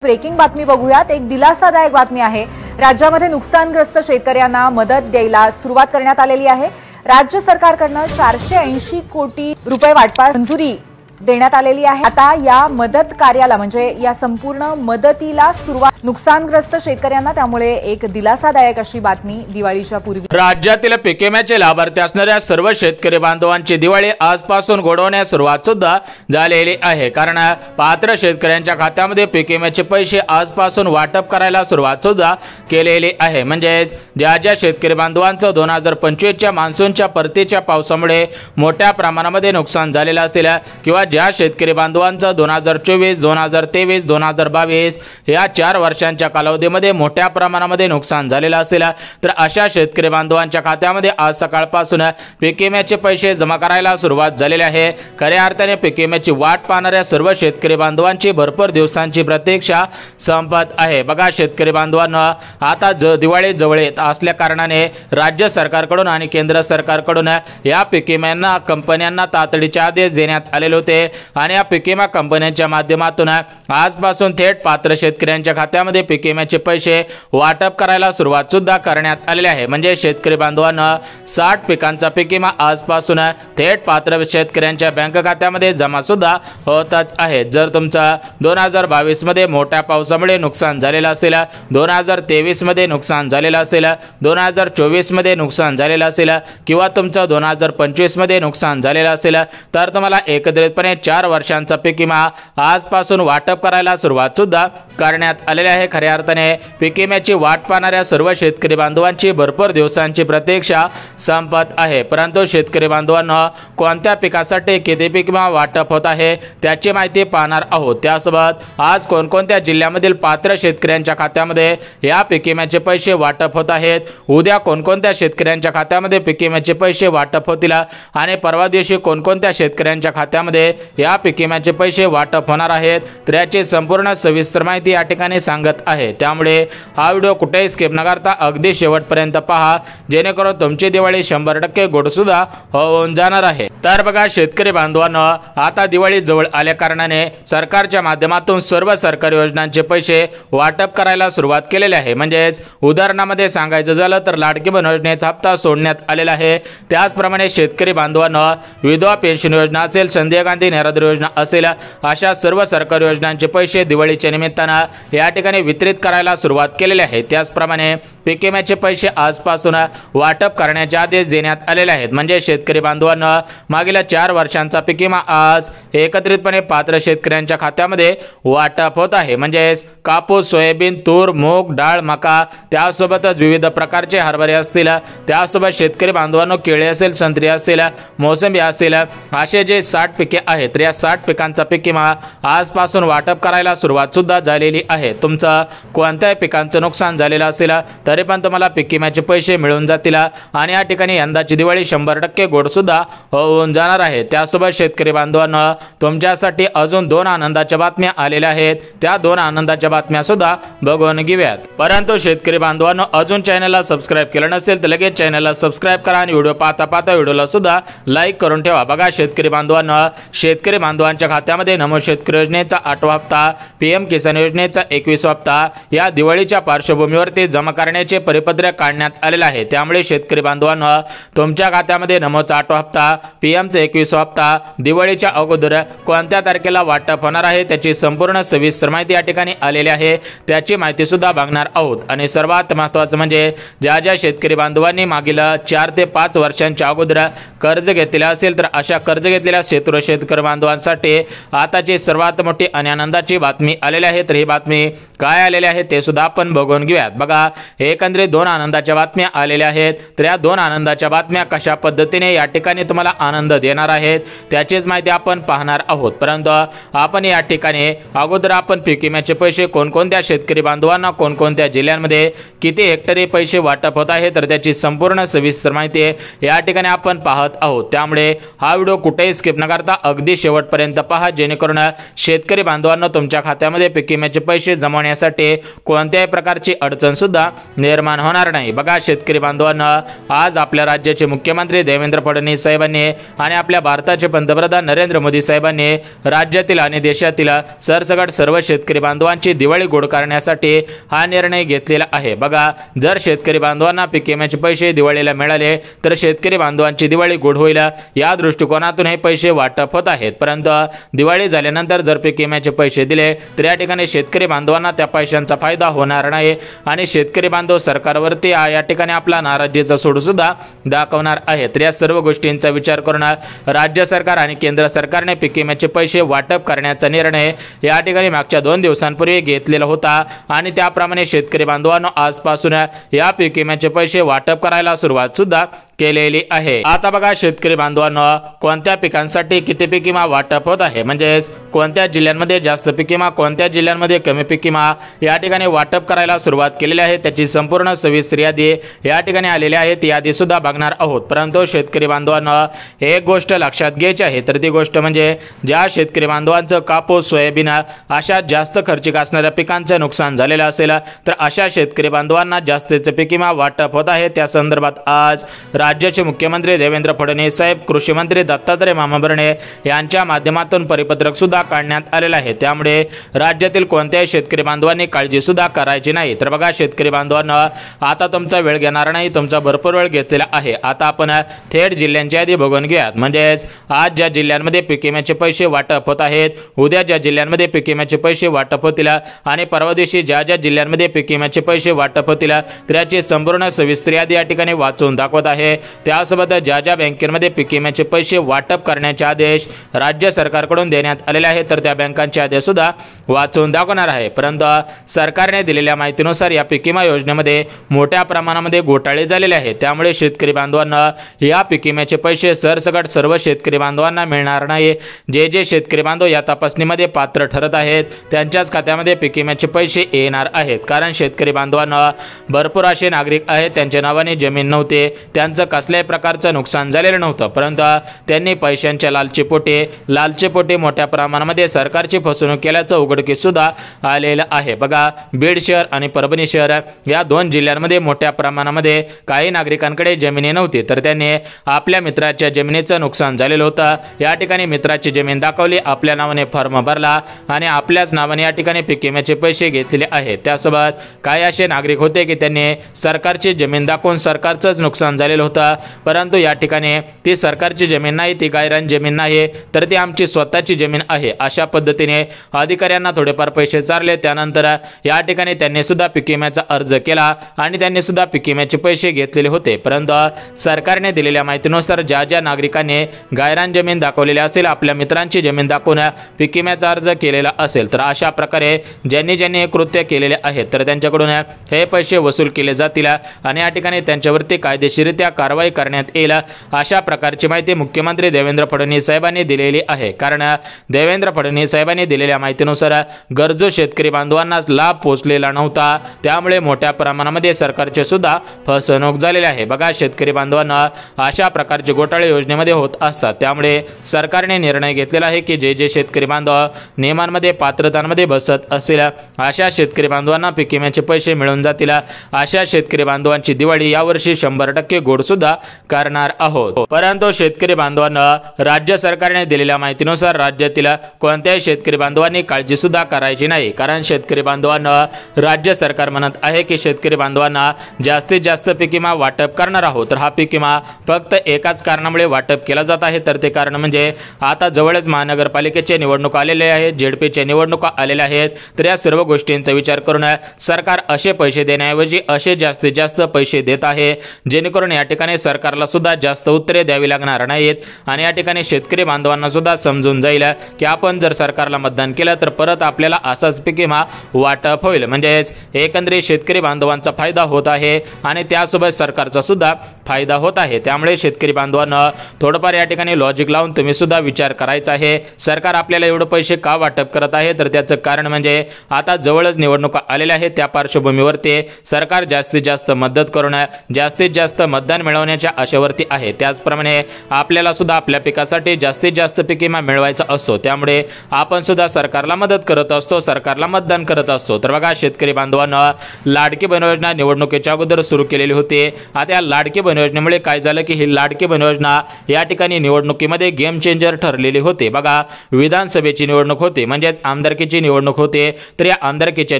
Breaking बातमी बघूयात। एक दिलासादायक बातमी आहे। राज्यामध्ये नुकसानग्रस्त शेतकऱ्यांना मदत द्यायला सुरुवात करण्यात आलेली आहे। राज्य सरकारकडून 480 कोटी रुपये वाटपास मंजुरी देण्यात आलेली आहे। आता या मदत कार्याला म्हणजे या संपूर्ण मदतीला सुरुवात नुकसानग्रस्त शेतकऱ्यांना, त्यामुळे एक दिलासादायक अशी बातमी दिवाळीच्या पूर्वी। राज्यातील पीक विम्याचे लाभार्थी असणाऱ्या सर्व शेतकरी बांधवांची दिवाळी आजपासून गोडवण्यास सुरुवात सुद्धा झालेली आहे। कारण पात्र शेतकऱ्यांच्या खात्यामध्ये पीक विम्याचे पैसे आजपासून वाटप करायला सुरुवात सुद्धा केलेली आहे। म्हणजे ज्या ज्या शेतकरी बांधवांचं 2025च्या मान्सूनच्या परतीच्या पावसामुळे मोठ्या प्रमाणामध्ये नुकसान झालेलं असेल किंवा ज्या शेतकरी बांधवांचं 2024, 2023, 2022 या 4 वर्षांच्या कालावधीमध्ये मोठ्या प्रमाणामध्ये नुकसान झालेलं असेल तर अशा शेतकरी बांधवांच्या खात्यामध्ये आज सकाळपासून पीक विम्याचे पैसे जमा करायला सुरुवात झालेली आहे। खऱ्या अर्थाने पीक विम्याची वाट पाहणाऱ्या सर्व शेतकरी बांधवांची भरपूर दिवसांची प्रतीक्षा संपत आहे। बघा शेतकरी बांधवांना आता दिवाळी जवळ येत असल्या कारणाने राज्य सरकारकडून आणि केंद्र सरकारकडून या पीक विम्यांना कंपन्यांना तातडीचे आदेश देण्यात आलेले होते आणि या पीक विमा कंपन्यांच्या माध्यमातून आजपासून थेट पात्र शेतकऱ्यांच्या खात्यामध्ये पीक विम्याचे पैसे वाटप करायला सुरुवात सुद्धा करण्यात आलेली आहे। म्हणजे शेतकरी बांधवांना 60 पिकांचा पीक विमा आजपासून थेट पात्र शेतकऱ्यांच्या बँक खात्यामध्ये जमा सुद्धा होतच आहे। जर तुमचा 2022 मध्ये मोठ्या पावसामुळे नुकसान झालेलं असेल, 2023 मध्ये नुकसान झालेलं असेल, 2024 मध्ये नुकसान झालेलं असेल किंवा तुमचं 2025 मध्ये नुकसान झालेलं असेल तर तुम्हाला एकत्रितपणे 4 वर्षांचा पीक विमा आजपासून वाटप करायला सुरुवात सुद्धा करण्यात आलेली आहे। खऱ्या अर्थाने पीक विम्याची वाट पाहणाऱ्या सर्व शेतकरी बांधवांची भरपूर दिवसांची प्रतीक्षा संपत आहे। परंतु शेतकरी बांधवांना कोणत्या पिकासाठी किती पीक विमा वाटप होत आहे त्याची माहिती पाहणार आहोत। त्यासोबत आज कोणकोणत्या जिल्ह्यामधील पात्र शेतकऱ्यांच्या खात्यामध्ये या पीक विम्याचे पैसे वाटप होत आहेत, उद्या कोणकोणत्या शेतकऱ्यांच्या खात्यामध्ये पीक विम्याचे पैसे वाटप होतील आणि परवा दिवशी कोणकोणत्या शेतकऱ्यांच्या खात्यामध्ये या पीक विम्याचे पैसे वाटप होणार आहेत तर याची संपूर्ण सविस्तर माहिती या ठिकाणी सांगत आहे। त्यामुळे हा व्हिडिओ कुठेही स्किप न करता अगदी शेवटपर्यंत पहा, जेणेकरून तुमची दिवाळी 100% गोड सुद्धा होऊन जाणार आहे। तर बघा शेतकरी बांधवांनो, आता दिवाळी जवळ आल्या कारणाने सरकारच्या माध्यमातून सर्व सरकारी योजनांचे पैसे वाटप करायला सुरुवात केलेली आहे। म्हणजेच उदाहरणामध्ये सांगायचं झालं तर लाडकी बहीण योजनेचा हप्ता सोडण्यात आलेला आहे। त्याचप्रमाणे शेतकरी बांधवांनो, विधवा पेन्शन योजना असेल, संजय गांधी निराधार योजना असेल, अशा सर्व सरकारी योजनांचे पैसे दिवाळीच्या निमित्ताने या ठिकाणी वितरित करायला सुरुवात केलेली आहे। त्याचप्रमाणे पीक विम्याचे पैसे आजपासून वाटप करण्याचे आदेश देण्यात आलेले आहेत। म्हणजे शेतकरी बांधवांना मागील 4 वर्षांचा पीक विमा आज एकत्रितपणे पात्र शेतकऱ्यांच्या खात्यामध्ये वाटप होत आहे। म्हणजे कापूस, सोयाबीन, तूर, मूग, डाळ, मका, त्यासोबतच विविध प्रकारचे हरभरे असतील, त्यासोबत शेतकरी बांधवांनो केळी असेल, संत्री असेल, मोसंबी असेल, असे जे 60 पिके आहेत तर या 60 पिकांचा पीक विमा आजपासून वाटप करायला सुरुवात सुद्धा झालेली आहे। तुमचं कोणत्याही पिकांचं नुकसान झालेलं असेल तरी पण तुम्हाला पीक विम्याचे पैसे मिळून जातील आणि या ठिकाणी यंदाची दिवाळी 100% गोड सुद्धा होऊन जाणार आहे। त्यासोबत शेतकरी बांधवांना तुमच्यासाठी अजून 2 आनंदाच्या बातम्या आलेल्या आहेत, त्या 2 आनंदाच्या बातम्या सुद्धा बघून घेऊयात। परंतु शेतकरी बांधवांनो, अजून चॅनलला सबस्क्राइब केलं नसेल तर लगेच चॅनलला सबस्क्राइब करा आणि व्हिडिओ पाहता पाहता व्हिडिओला सुद्धा लाईक करून ठेवा। बघा शेतकरी बांधवांना, शेतकरी बांधवांच्या खात्यामध्ये नमो शेतकरी योजनेचा 8वा हप्ता, पीएम किसान योजनेचा 21वा हप्ता या दिवाळीच्या पार्श्वभूमीवरती जमा करण्याचे परिपत्रक काढण्यात आलेले आहे। त्यामुळे शेतकरी बांधवांना तुमच्या खात्यामध्ये नमोचा 8वा हप्ता, पीएमचा 21वा हप्ता दिवाळीच्या अगोदर कोणत्या तारखेला वाटप होणार आहे त्याची संपूर्ण सविस्तर माहिती या ठिकाणी आलेली आहे। त्याची माहिती सुद्धा बघणार आहोत। आणि सर्वात महत्त्वाचं म्हणजे ज्या ज्या शेतकरी बांधवांनी मागील 4 ते 5 वर्षांच्या अगोदर कर्ज घेतलेले असेल तर अशा कर्ज घेतलेल्या शेतकरी बांधवांसाठी आताची सर्वात मोठी आणि आनंदाची बातमी आलेली आहे। तर ही बातमी काय आलेली आहे ते सुद्धा आपण बघून घेऊयात। बघा एकंदरीत 2 आनंदाच्या बातम्या आलेल्या आहेत। तर या 2 आनंदाच्या बातम्या कशा पद्धतीने या ठिकाणी तुम्हाला आनंद देणार आहेत त्याचीच माहिती आपण पाहणार आहोत। परंतु आपण या ठिकाणी अगोदर आपण पीक विम्याचे पैसे कोणकोणत्या शेतकरी बांधवांना कोणकोणत्या जिल्ह्यांमध्ये किती हेक्टरी पैसे वाटप होत आहे तर त्याची संपूर्ण सविस्तर माहिती या ठिकाणी आपण पाहत आहोत। त्यामुळे हा व्हिडिओ कुठेही स्किप न करता अगदी शेवटपर्यंत पहा, जेणेकरून शेतकरी बांधवांना तुमच्या खात्यामध्ये पीक विम्याचे पैसे जमवण्यासाठी कोणत्याही प्रकारची अडचण सुद्धा निर्माण होणार नाही। बघा शेतकरी बांधवांना, आज आपल्या राज्याचे मुख्यमंत्री देवेंद्र फडणवीस साहेबांनी आणि आपल्या भारताचे पंतप्रधान नरेंद्र मोदी साहेबांनी राज्यातील आणि देशातील सरसकट सर्व शेतकरी बांधवांची दिवाळी गोड करण्यासाठी हा निर्णय घेतलेला आहे। बघा, जर शेतकरी बांधवांना पीक विम्याचे पैसे दिवाळीला मिळाले तर शेतकरी बांधवांची दिवाळी गोड होईल, या दृष्टिकोनातून हे पैसे वाटप होत आहेत। परंतु दिवाळी झाल्यानंतर जर पीक विम्याचे पैसे दिले तर या ठिकाणी शेतकरी बांधवांना त्या पैशांचा फायदा होणार नाही आणि शेतकरी बांधव सरकारवरती या ठिकाणी आपला नाराजीचा सूड सुद्धा दाखवणार आहे। तर या सर्व गोष्टींचा विचार करून राज्य सरकार आणि केंद्र सरकारने पीक विम्याचे पैसे वाटप करण्याचा निर्णय या ठिकाणी मागच्या 2 दिवसांपूर्वी घेतलेला होता आणि त्याप्रमाणे शेतकरी बांधवांनो आजपासून या पीक विम्याचे पैसे वाटप करायला सुरुवात सुद्धा केलेली आहे। आता बघा शेतकरी बांधवांनो, कोणत्या पिकांसाठी किती पीक विमा वाटप होत आहे, म्हणजे कोणत्या जिल्ह्यांमध्ये जास्त पीक विमा, कोणत्या जिल्ह्यांमध्ये कमी पीक विमा या ठिकाणी वाटप करायला सुरुवात केलेली आहे, त्याची संपूर्ण सविस्तर यादी या ठिकाणी आलेली आहे। ती यादी सुद्धा बघणार आहोत। परंतु शेतकरी बांधवांनो, एक गोष्ट लक्षात घ्यायची आहे, तर ती गोष्ट म्हणजे ज्या शेतकरी बांधवांचं कापूस, सोयाबीन अशा जास्त खर्चिक असणाऱ्या पिकांचं नुकसान झालेलं असेल तर अशा शेतकरी बांधवांना जास्तीचे पीक विमा वाटप होत आहे। त्या संदर्भात आज राज्याचे मुख्यमंत्री देवेंद्र फडणवीस साहेब, कृषी मंत्री दत्तात्रय मामा भरणे यांच्या माध्यमातून परिपत्रक सुद्धा काढण्यात आलेलं आहे। त्यामुळे राज्यातील कोणत्याही शेतकरी बांधवांनी काळजी सुद्धा करायची नाही। तर बघा शेतकरी बांधवांना, आता तुमचा वेळ घेणार नाही, तुमचा भरपूर वेळ घेतलेला आहे। आता आपण थेट जिल्ह्यांची यादी बघून घेऊयात। म्हणजेच आज ज्या जिल्ह्यांमध्ये पीक विम्याचे पैसे वाटप होत आहेत, उद्या ज्या जिल्ह्यांमध्ये पीक विम्याचे पैसे वाटप होतील आणि परवा दिवशी ज्या जिल्ह्यांमध्ये पीक विम्याचे पैसे वाटप होतील त्याची संपूर्ण सविस्तर यादी या ठिकाणी वाचून दाखवत आहे। त्यासोबत ज्या बँकेमध्ये पीक विम्याचे पैसे वाटप करण्याचे आदेश राज्य सरकारकडून देण्यात आलेले आहेत तर त्या बँकांचे आदेश सुद्धा वाचून दाखवणार आहे। परंतु सरकारने दिलेल्या माहितीनुसार या पीक विमा योजनेमध्ये मोठ्या प्रमाणामध्ये घोटाळे झालेले आहेत। त्यामुळे शेतकरी बांधवांना या पीक विम्याचे पैसे सरसकट सर्व शेतकरी बांधवांना मिळणार नाही। जे शेतकरी बांधव या तपासणीमध्ये पात्र ठरत आहेत त्यांच्याच खात्यामध्ये पीक विम्याचे पैसे येणार आहेत। कारण शेतकरी बांधवांना भरपूर असे नागरिक आहेत त्यांच्या नावाने जमीन नव्हते, त्यांचं कसल्याही प्रकारचं नुकसान झालेलं नव्हतं, परंतु त्यांनी पैशांच्या लालचेपोटी मोठ्या प्रमाणामध्ये सरकारची फसवणूक केल्याचं उघडकीस सुद्धा आलेलं आहे। बघा, बीड शहर आणि परभणी शहर या 2 जिल्ह्यांमध्ये मोठ्या प्रमाणामध्ये काही नागरिकांकडे जमिनी नव्हती तर त्यांनी आपल्या मित्राच्या जमिनीचं नुकसान झालेलं होतं। या ठिकाणी मित्राची जमीन दाखवली, आपल्या नावाने फॉर्म भरला आणि आपल्याच नावाने या ठिकाणी पीक विम्याचे पैसे घेतलेले आहेत। त्यासोबत काही असे नागरिक होते की त्यांनी सरकारची जमीन दाखवून सरकारचंच नुकसान झालेलं होतं, परंतु या ठिकाणी ती सरकारची जमीन नाही, ती गायरान जमीन नाही तर ती आमची स्वतःची जमीन आहे अशा पद्धतीने अधिकाऱ्यांना थोडेफार पैसे चारले। त्यानंतर या ठिकाणी त्यांनी सुद्धा पीक विम्याचा अर्ज केला आणि त्यांनी सुद्धा पीक विम्याचे पैसे घेतलेले होते। परंतु सरकारने दिलेल्या माहितीनुसार ज्या नागरिकांनी गायरान जमीन दाखवलेली असेल, आपल्या मित्रांची जमीन दाखवून पीक विम्याचा अर्ज केलेला असेल तर अशा प्रकारे ज्यांनी हे कृत्य केलेले आहेत तर त्यांच्याकडून हे पैसे वसूल केले जातील आणि या ठिकाणी त्यांच्यावरती कायदेशीररित्या कारवाई करण्यात येईल अशा प्रकारची माहिती मुख्यमंत्री देवेंद्र फडणवीस साहेबांनी दिलेली आहे। कारण देवेंद्र फडणवीस साहेबांनी दिलेल्या माहितीनुसार गरजू शेतकरी बांधवांना लाभ पोहोचलेला नव्हता, त्यामुळे मोठ्या प्रमाणामध्ये सरकारचे सुद्धा फसवणूक झालेली आहे। बघा शेतकरी बांधवांना, अशा प्रकारचे घोटाळे योजनेमध्ये होत असतात, त्यामुळे सरकारने निर्णय घेतलेला आहे की जे शेतकरी बांधव नियमांमध्ये पात्रतांमध्ये बसत असेल अशा शेतकरी बांधवांना पीक विम्याचे पैसे मिळून जातील। अशा शेतकरी बांधवांची दिवाळी यावर्षी 100% गोड सुद्धा करणार आहोत। परंतु शेतकरी बांधवांना, राज्य सरकारने दिलेल्या माहितीनुसार राज्यातील कोणत्याही शेतकरी बांधवांनी काळजी सुद्धा करायची नाही। कारण शेतकरी बांधवांना राज्य सरकार म्हणत आहे की शेतकरी बांधवांना जास्तीत जास्त पीक विमा वाटप करणार आहोत। तर हा पीक विमा फक्त एकाच कारणामुळे वाटप केला जात आहे, तर ते कारण म्हणजे आता जवळच महानगरपालिकेचे निवडणूक आलेले आहेत, जेडपीचे निवडणुका आलेल्या आहेत। तर या सर्व गोष्टींचा विचार करून सरकार असे पैसे देण्याऐवजी असे जास्तीत जास्त पैसे देत आहे जेणेकरून या ठिकाणी सरकारला सुद्धा जास्त उत्तरे द्यावी लागणार नाहीत आणि या ठिकाणी शेतकरी बांधवांना सुद्धा समजून जाईल की आपण जर सरकारला मतदान केलं तर परत आपल्याला असाच पीक विमा वाटप होईल। म्हणजेच एकंदरीत शेतकरी बांधवांचा फायदा होत आहे आणि त्यासोबत सरकारचा सुद्धा फायदा होत आहे। त्यामुळे शेतकरी बांधवांना थोडंफार या ठिकाणी लॉजिक लावून तुम्ही सुद्धा विचार करायचा आहे। सरकार आपल्याला एवढे पैसे का वाटप करत आहे, तर त्याचं कारण म्हणजे आता जवळच निवडणुका आलेल्या आहेत। त्या पार्श्वभूमीवरती सरकार जास्तीत जास्त मदत करून जास्तीत जास्त मतदान मिळवण्याच्या आशेवरती आहे। त्याचप्रमाणे आपल्याला सुद्धा आपल्या पिकासाठी जास्तीत जास्त पीक विमा मिळवायचा असतो, त्यामुळे आपण सुद्धा सरकारला मदत करत असतो, सरकारला मतदान करत असतो। तर बघा शेतकरी बांधवांना लाडकी बहीण योजना निवडणुकीच्या अगोदर सुरू केलेली होती। आता या लाडकी बहीण योजनेमुळे काय झालं की ही लाडकी बहीण योजना या ठिकाणी निवडणुकीमध्ये गेम चेंजर ठरलेली होती। बघा विधानसभेची निवडणूक होती, म्हणजेच आमदारकीची निवडणूक होती, तर या आमदारकीच्या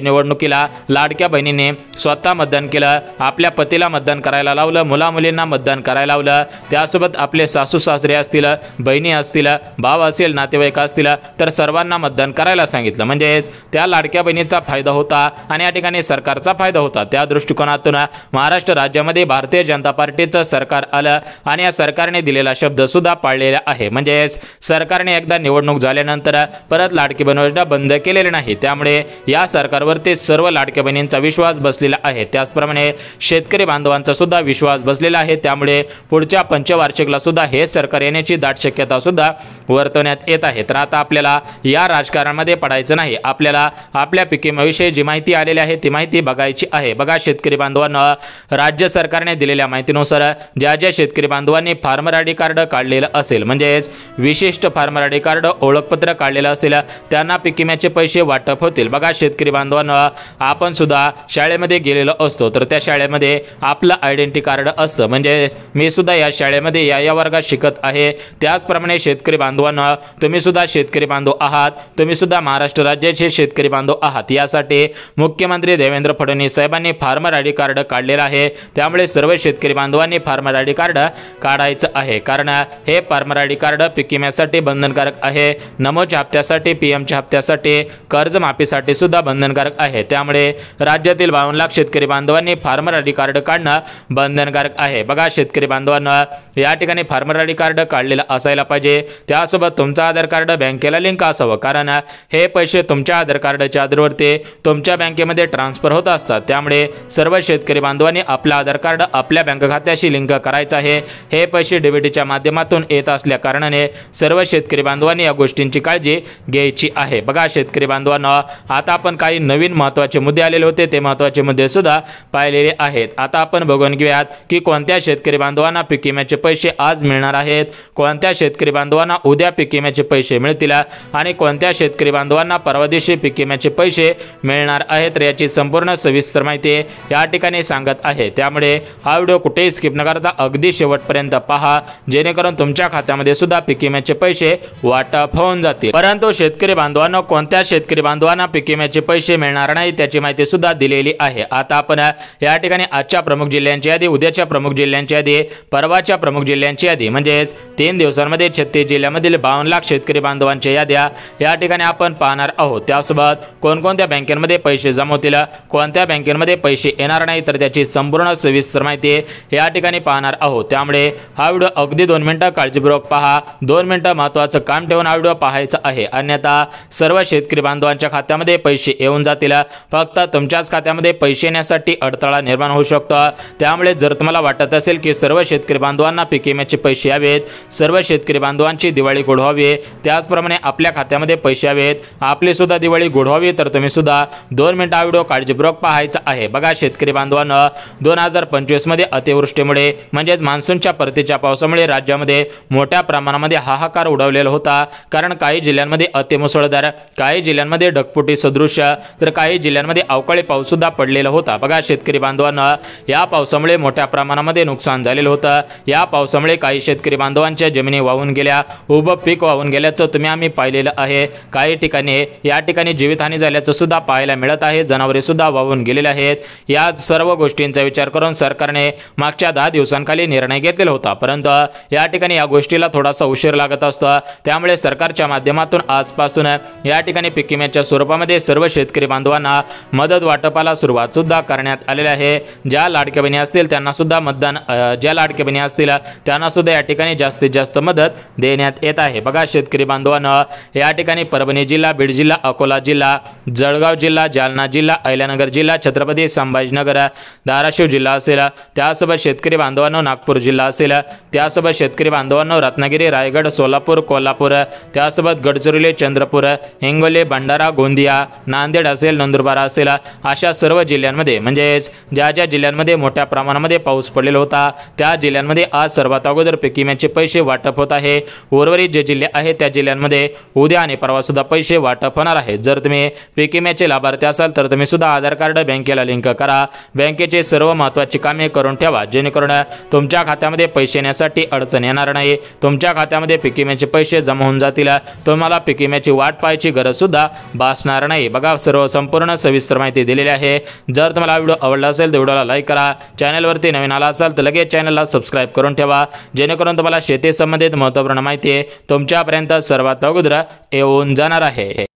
निवडणुकीला लाडक्या बहिणीने स्वतः मतदान केलं, आपल्या पतीला मतदान करायला लावलं, मुला मुलींना मतदान करायला लावलं, त्यासोबत आपले सासू सासरे असतील, बहिणी असतील, भाव असेल, नातेवाईक असतील, तर सर्वांना मतदान करायला सांगितलं। म्हणजेच त्या लाडक्या बहिणीचा फायदा होता आणि या ठिकाणी सरकारचा फायदा होता। त्या दृष्टिकोनातून महाराष्ट्र राज्यामध्ये भारतीय जनता पार्टीचं सरकार आलं आणि या सरकारने दिलेला शब्द सुद्धा पाळलेला आहे। म्हणजेच सरकारने एकदा निवडणूक झाल्यानंतर परत लाडकी बहीण योजना बंद केलेली नाही, त्यामुळे या सरकारवरती सर्व लाडक्या बहिणींचा विश्वास बसलेला आहे। त्याचप्रमाणे शेतकरी बांधवांचा सुद्धा विश्वास बसलेला आहे, त्यामुळे पुढच्या पंचवार्षिकला सुद्धा हे सरकार येण्याची दाट शक्यता सुद्धा वर्तवण्यात येत आहे। तर आता आपल्याला या राजकारणामध्ये पडायचं नाही, आपल्याला आपल्या पीक विम्याविषयी जी माहिती आलेली आहे ती माहिती बघायची आहे। बघा शेतकरी बांधवांना राज्य सरकारने दिलेल्या माहितीनुसार ज्या ज्या शेतकरी बांधवांनी फार्मर आयडी कार्ड काढलेलं असेल, म्हणजेच विशिष्ट फार्मर आयडी कार्ड ओळखपत्र काढलेलं असेल, त्यांना पीक विम्याचे पैसे वाटप होतील। बघा शेतकरी बांधवांना आपण सुद्धा शाळेमध्ये गेलेलो असतो, तर त्या शाळेमध्ये आपलं आयडेंटिटी कार्ड असतं, म्हणजे मी सुद्धा या शाळेमध्ये या वर्गात शिकत आहे। त्याचप्रमाणे शेतकरी बांधवांना तुम्ही सुद्धा शेतकरी बांधव आहात, तुम्ही सुद्धा महाराष्ट्र राज्याचे शेतकरी बांधव आहात, यासाठी मुख्यमंत्री देवेंद्र फडणवीस साहेबांनी फार्मर आयडी कार्ड काढलेलं आहे। त्यामुळे सर्व शेतकरी बांधवांनी फार्मर आयडी कार्ड काढायचं आहे, कारण हे फार्मर आयडी कार्ड पीक विम्यासाठी बंधनकारक आहे, नमोच्या हप्त्यासाठी, पीएमच्या हप्त्यासाठी, कर्जमाफीसाठी सुद्धा बंधनकारक आहे। त्यामुळे राज्यातील 52 लाख शेतकरी बांधवांनी फार्मर आयडी कार्ड काढणं बंधनकारक आहे। बघा शेतकरी बांधवांना या ठिकाणी फार्मर आयडी कार्ड काढलेलं असायला पाहिजे, त्यासोबत तुमचं आधार कार्ड बँकेला लिंक असावं, कारण हे पैसे तुमच्या आधार कार्डच्या आधारावरती तुमच्या बँकेमध्ये ट्रान्सफर होत असतात। त्यामुळे सर्व शेतकरी बांधवांनी आपलं आधार कार्ड आपल्या बँक खात्याशी लिंक करायचं आहे। हे पैसे डीबीटीच्या माध्यमातून येत असल्या कारणाने सर्व शेतकरी बांधवांनी या गोष्टींची काळजी घ्यायची आहे। बघा शेतकरी बांधवांना आता आपण काही नवीन महत्त्वाचे मुद्दे आलेले होते, ते महत्त्वाचे मुद्दे सुद्धा पाहिलेले आहेत। आता आपण बघून घेऊयात की कोणत्या शेतकरी बांधवांना पीक विम्याचे पैसे आज मिळणार आहेत, कोणत्या शेतकरी बांधवांना उद्या पीक विम्याचे पैसे मिळतील आणि कोणत्या शेतकरी बांधवांना परवा दिवशी पीक विम्याचे पैसे मिळणार आहेत, तर याची संपूर्ण सविस्तर माहिती या ठिकाणी सांगत आहे। त्यामुळे हा व्हिडिओ कुठेही स्किप न करता अगदी शेवटपर्यंत पहा, जेणेकरून तुमच्या खात्यामध्ये सुद्धा पीक विम्याचे पैसे वाटप होऊन जातील। परंतु शेतकरी बांधवांना कोणत्या शेतकरी बांधवांना पीक विम्याचे पैसे मिळणार नाही त्याची माहिती सुद्धा दिलेली आहे। आता आपण या ठिकाणी आजच्या प्रमुख जिल्ह्यांची यादी, उद्याच्या प्रमुख जिल्ह्यांची यादी, परवाच्या प्रमुख जिल्ह्यांची यादी, म्हणजेच 3 दिवसांमध्ये 36 जिल्ह्यांमधील 52 लाख शेतकरी बांधवांच्या याद्या या ठिकाणी आपण पाहणार आहोत। त्यासोबत कोणकोणत्या बँकेमध्ये पैसे जमा होतील, कोणत्या बँकेमध्ये पैसे येणार नाही, तर त्याची संपूर्ण सविस्तर माहिती या ठिकाणी पाहणार आहोत। त्यामुळे हा व्हिडिओ अगदी 2 मिनिटं काळजीपूर्वक पहा, 2 मिनिटं महत्त्वाचं काम ठेवून हा व्हिडिओ पाहायचा आहे, अन्यथा सर्व शेतकरी बांधवांच्या खात्यामध्ये पैसे येऊन जातील, फक्त तुमच्याच खात्यामध्ये पैसे येण्यासाठी अडथळा निर्माण होऊ शकतो। त्यामुळे जर तुम्हाला वाटत असेल की सर्व शेतकरी बांधवांना पीक विम्याचे पैसे यावेत, सर्व शेतकरी बांधवांची दिवाळी गोड व्हावी, त्याचप्रमाणे आपल्या खात्यामध्ये पैसे यावेत, आपली सुद्धा दिवाळी गोड व्हावी, तर तुम्ही सुद्धा 2 मिनिटं हा व्हिडिओ काळजीपूर्वक पाहायचा आहे। बघा शेतकरी बांधवांना 2025 मध्ये अतिवृष्टीमुळे म्हणजेच मान्सूनच्या परतीच्या पावसामुळे राज्यामध्ये मोठ्या प्रमाणामध्ये हाहाकार उडवलेला होता, कारण काही जिल्ह्यांमध्ये अतिमुसळधार, काही जिल्ह्यांमध्ये ढगफुटी सदृश, तर काही जिल्ह्यांमध्ये अवकाळी पाऊस सुद्धा पडलेला होता। बघा शेतकरी बांधवांना या पावसामुळे मोठ्या प्रमाणामध्ये नुकसान झालेलं होतं। या पावसामुळे काही शेतकरी बांधवांच्या जमिनी वाहून गेल्या, उभं पीक वाहून गेल्याचं तुम्ही आम्ही पाहिलेलं आहे। काही ठिकाणी या ठिकाणी जीवितहानी झाल्याचं सुद्धा पाहायला मिळत आहे, जनावरे सुद्धा वाहून गेलेले आहेत। या सर्व गोष्टींचा विचार करून सरकारने मागच्या 10 दिवसांखाली निर्णय घेतलेला होता, परंतु या ठिकाणी या गोष्टीला थोडासा उशीर लागत असतो। त्यामुळे सरकारच्या माध्यमातून आजपासून या ठिकाणी पीक विम्याच्या स्वरूपामध्ये सर्व शेतकरी बांधवांना मदत वाटपाला सुरुवात सुद्धा करण्यात आलेली आहे। ज्या लाडक्या बहिणी असतील त्यांना सुद्धा मतदान, ज्या लाडक्या बहिणी असतील त्यांना सुद्धा या ठिकाणी जास्तीत जास्त मदत देण्यात येत आहे। बघा शेतकरी बांधवांना या ठिकाणी परभणी जिल्हा, बीड जिल्हा, अकोला जिल्हा, जळगाव जिल्हा, जालना जिल्हा, अहिल्यानगर जिल्हा, छत्रपती संभाजीनगर, धाराशिव जिल्हा असेल, त्यासोबत शेतकरी बांधवांनो नागपूर जिल्हा असेल, त्यासोबत शेतकरी बांधवांनो रत्नागिरी, रायगड, सोलापूर, कोल्हापूर, त्यासोबत गडचिरोली, चंद्रपूर, हिंगोली, भंडारा, गोंदिया, नांदेड असेल, नंदुरबार असेल, अशा सर्व जिल्ह्यांमध्ये म्हणजेच ज्या ज्या जिल्ह्यांमध्ये मोठ्या प्रमाणामध्ये पाऊस पडलेला होता त्या जिल्ह्यांमध्ये आज सर्वात अगोदर पीक विम्याचे पैसे वाटप होत आहे। उर्वरित जे जिल्हे आहेत त्या जिल्ह्यांमध्ये उद्या आणि परवा सुद्धा पैसे वाटप होणार आहे। जर तुम्ही पीक विम्याचे लाभार्थी असाल तर तुम्ही सुद्धा आधार कार्ड बँकेला लिंक करा, बँकेचे सर्व महत्त्वाची कामे करून ठेवा, जेणेकरून तुमच्या खात्यामध्ये पैसे येण्यासाठी अडचण येणार नाही, तुमच्या खात्यामध्ये पीक विम्याचे पैसे जमा होऊन जातील, तुम्हाला पीक विम्याची वाट पाहायची गरज सुद्धा भासणार नाही। बघा सर्व संपूर्ण सविस्तर माहिती दिलेली आहे। जर तुम्हाला व्हिडिओ आवडला असेल तर व्हिडिओला लाईक करा, चॅनलवरती नवीन आला असाल तर लगेच चॅनलला सबस्क्राईब करून ठेवा, जेणेकरून तुम्हाला शेती संबंधित महत्त्वपूर्ण माहिती तुमच्यापर्यंत सर्वात अगोदर येऊन जाणार आहे।